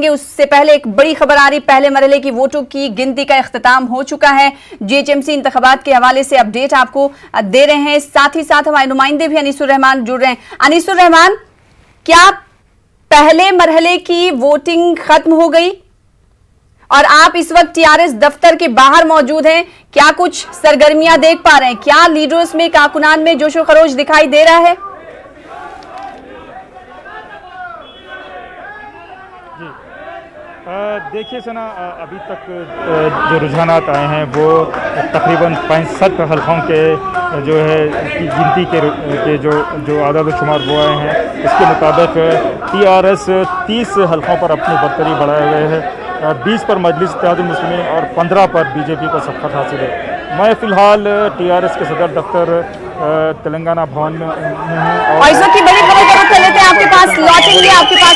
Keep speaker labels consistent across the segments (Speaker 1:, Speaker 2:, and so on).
Speaker 1: उससे पहले एक बड़ी खबर आ रही, पहले मरहले की वोटों की गिनती का इख्तिताम हो चुका है। जीएचएमसी इंतखाबात के हवाले से अपडेट आपको दे रहे हैं। साथ ही साथ हमारे नुमाइंदे भी अनीसुर रहमान जुड़ रहे हैं। अनीसुर रहमान, क्या पहले मरहले की वोटिंग खत्म हो गई और आप इस वक्त टीआरएस दफ्तर के बाहर मौजूद हैं? क्या कुछ सरगर्मियां देख पा रहे हैं? क्या लीडर्स में, कारकुनान में जोशो खरोश दिखाई दे रहा है?
Speaker 2: देखिए सना, अभी तक जो रुझानात आए हैं वो तकरीबन 65 हल्कों के जो है की गिनती के जो आदाद शुमार वो आए हैं। इसके मुताबिक टीआरएस 30 हल्कों पर अपनी बरतरी बढ़ाए हुए है। 20 पर मजलिस इत्तेहादुल मुस्लिमीन और 15 पर बीजेपी को सबकत हासिल है। मैं फिलहाल टीआरएस के सदर दफ्तर तेलंगाना भवन में हूँ
Speaker 1: और इस वक्त की बड़ी खबर कर लेते हैं। आपके पास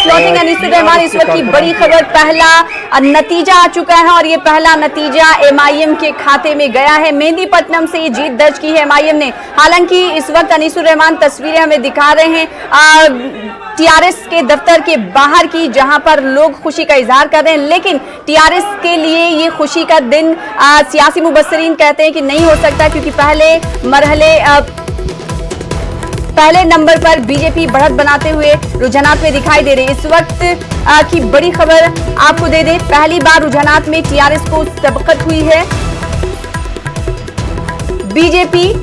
Speaker 1: लौटेंगे अनीसुर रहमान। इस वक्त की बड़ी खबर, पहला नतीजा आ चुका है और ये पहला नतीजा एमआईएम के खाते में गया है। मेहंदीपट्टनम से ये जीत दर्ज की है एमआईएम ने। हालांकि इस वक्त अनीसुर रहमान तस्वीरें हमें दिखा रहे हैं टीआरएस के दफ्तर के बाहर की, जहां पर लोग खुशी का इजहार कर रहे हैं। लेकिन टीआरएस के लिए ये खुशी का दिन सियासी मुबस्सिरीन कहते हैं कि नहीं हो सकता, क्योंकि पहले नंबर पर बीजेपी बढ़त बनाते हुए रुझानात में दिखाई दे रही है। इस वक्त की बड़ी खबर आपको दे दें, पहली बार रुझानात में टीआरएस को सबकत हुई है। बीजेपी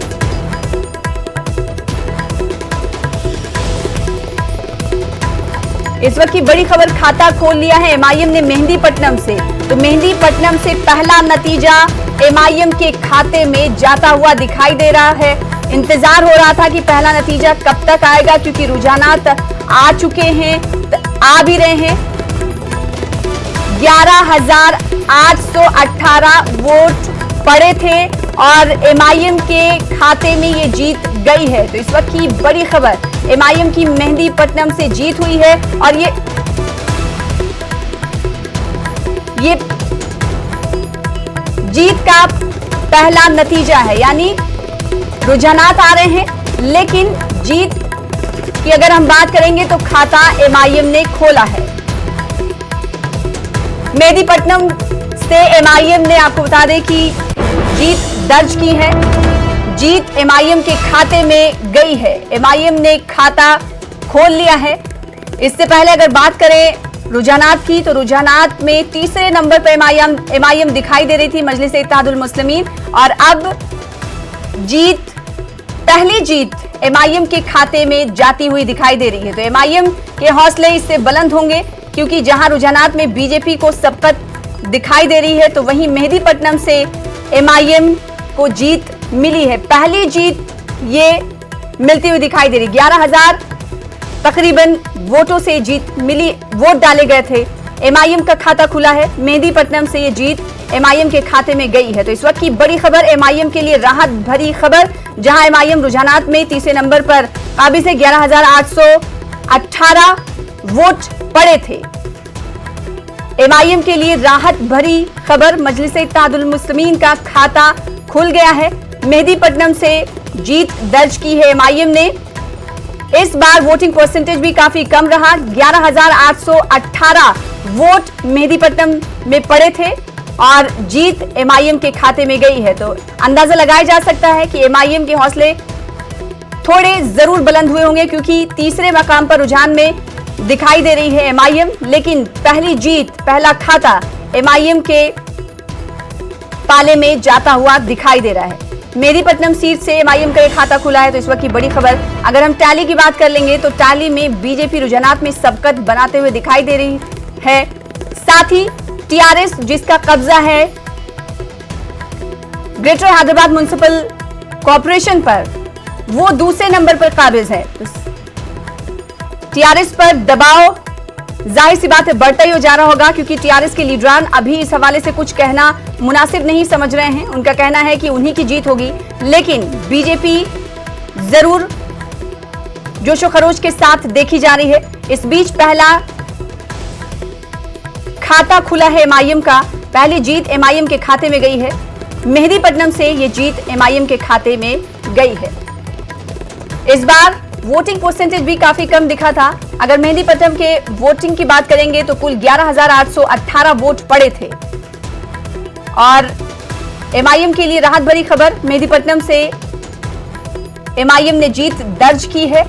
Speaker 1: इस वक्त की बड़ी खबर, खाता खोल लिया है एमआईएम ने मेहंदीपट्टनम से। तो मेहंदीपट्टनम से पहला नतीजा एमआईएम के खाते में जाता हुआ दिखाई दे रहा है। इंतजार हो रहा था कि पहला नतीजा कब तक आएगा, क्योंकि रुझानात आ चुके हैं, आ भी रहे हैं। 11,818 वोट पड़े थे और एमआईएम के खाते में ये जीत गई है। तो इस वक्त की बड़ी खबर, एमआईएम की मेहंदीपट्टनम से जीत हुई है और ये जीत का पहला नतीजा है। यानी रुझानात आ रहे हैं, लेकिन जीत की अगर हम बात करेंगे तो खाता एमआईएम ने खोला है। मेहंदीपट्टनम से एमआईएम ने, आपको बता दें कि जीत दर्ज की है। जीत एमआईएम के खाते में गई है। एमआईएम ने खाता खोल लिया है। इससे पहले अगर बात करें रुझानात की, तो रुझानात में तीसरे नंबर पर एमआईएम दिखाई दे रही थी, मजलिस इत्तेहादुल मुस्लिमीन। और अब पहली जीत एमआईएम के खाते में जाती हुई दिखाई दे रही है। तो एमआईएम के हौसले इससे बुलंद होंगे, क्योंकि जहां रुझानात में बीजेपी को सबकत दिखाई दे रही है, तो वहीं मेहंदीपट्टनम से एमआईएम को जीत मिली है। पहली जीत ये मिलती हुई दिखाई दे रही। 11,000 तकरीबन वोटों से जीत मिली, वोट डाले गए थे। एमआईएम का खाता खुला है। मेहंदीपट्टनम से ये जीत एमआईएम के खाते में गई है। तो इस वक्त की बड़ी खबर, एमआईएम के लिए राहत भरी खबर, जहां एमआईएम रुझानात में तीसरे नंबर पर काबिज है। 11,818 वोट पड़े थे। एमआईएम के लिए राहत भरी खबर, मजलिस इत्तेहादुल मुस्लिमीन का खाता खुल गया है। मेहंदीपट्टनम से जीत दर्ज की है एमआईएम ने। इस बार वोटिंग परसेंटेज भी काफी कम रहा। 11,818 वोट मेहंदीपट्टनम में पड़े थे और जीत एमआईएम के खाते में गई है। तो अंदाजा लगाया जा सकता है कि एमआईएम के हौसले थोड़े जरूर बुलंद हुए होंगे, क्योंकि तीसरे मकाम पर रुझान में दिखाई दे रही है एमआईएम। लेकिन पहली जीत, पहला खाता एमआईएम के पाले में जाता हुआ दिखाई दे रहा है। मेहंदीपट्टनम सीट से एमआईएम का एक खाता खुला है। तो इस वक्त की बड़ी खबर, अगर हम टैली की बात कर लेंगे तो टैली में बीजेपी रुझानात में सबकत बनाते हुए दिखाई दे रही है। साथ ही टीआरएस, जिसका कब्जा है ग्रेटर हैदराबाद म्युनिसिपल कॉर्पोरेशन पर, वो दूसरे नंबर पर काबिज है। टीआरएस पर दबाव जाहिर सी बात है बढ़ता ही जा रहा होगा, क्योंकि टीआरएस के लीडरान अभी इस हवाले से कुछ कहना मुनासिब नहीं समझ रहे हैं। उनका कहना है कि उन्हीं की जीत होगी, लेकिन बीजेपी जरूर जोशो खरोश के साथ देखी जा रही है। इस बीच पहला खाता खुला है एमआईएम का। पहली जीत एमआईएम के खाते में गई है। मेहंदीपट्टनम से यह जीत एमआईएम के खाते में गई है। इस बार वोटिंग परसेंटेज भी काफी कम दिखा था। अगर मेहंदीपट्टनम के वोटिंग की बात करेंगे तो कुल 11,818 वोट पड़े थे। और एमआईएम के लिए राहत भरी खबर, मेहंदीपट्टनम से एमआईएम ने जीत दर्ज की है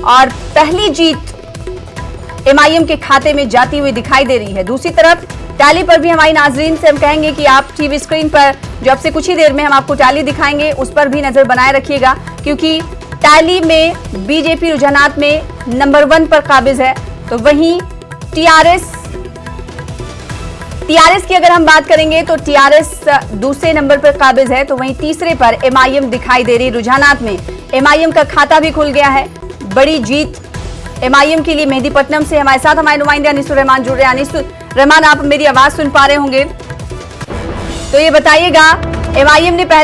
Speaker 1: और पहली जीत एमआईएम के खाते में जाती हुई दिखाई दे रही है। दूसरी तरफ टैली पर भी हमारी नाजरीन से हम कहेंगे कि आप टीवी स्क्रीन पर जो अब से कुछ ही देर में हम आपको टैली दिखाएंगे उस पर भी नजर बनाए रखिएगा, क्योंकि टैली में बीजेपी रुझानात में नंबर 1 पर काबिज है। तो वहीं टीआरएस की अगर हम बात करेंगे तो टीआरएस दूसरे नंबर पर काबिज है, तो वहीं तीसरे पर एमआईएम दिखाई दे रही। रुझानात में एमआईएम का खाता भी खुल गया है। बड़ी जीत एमआईएम के लिए मेहंदीपट्टनम से। हमारे साथ हमारे नुमाइंदे अनीसुर रहमान जुड़ रहे हैं। अनीसुर रहमान, आप मेरी आवाज सुन पा रहे होंगे, तो ये बताइएगा एमआईएम ने पहला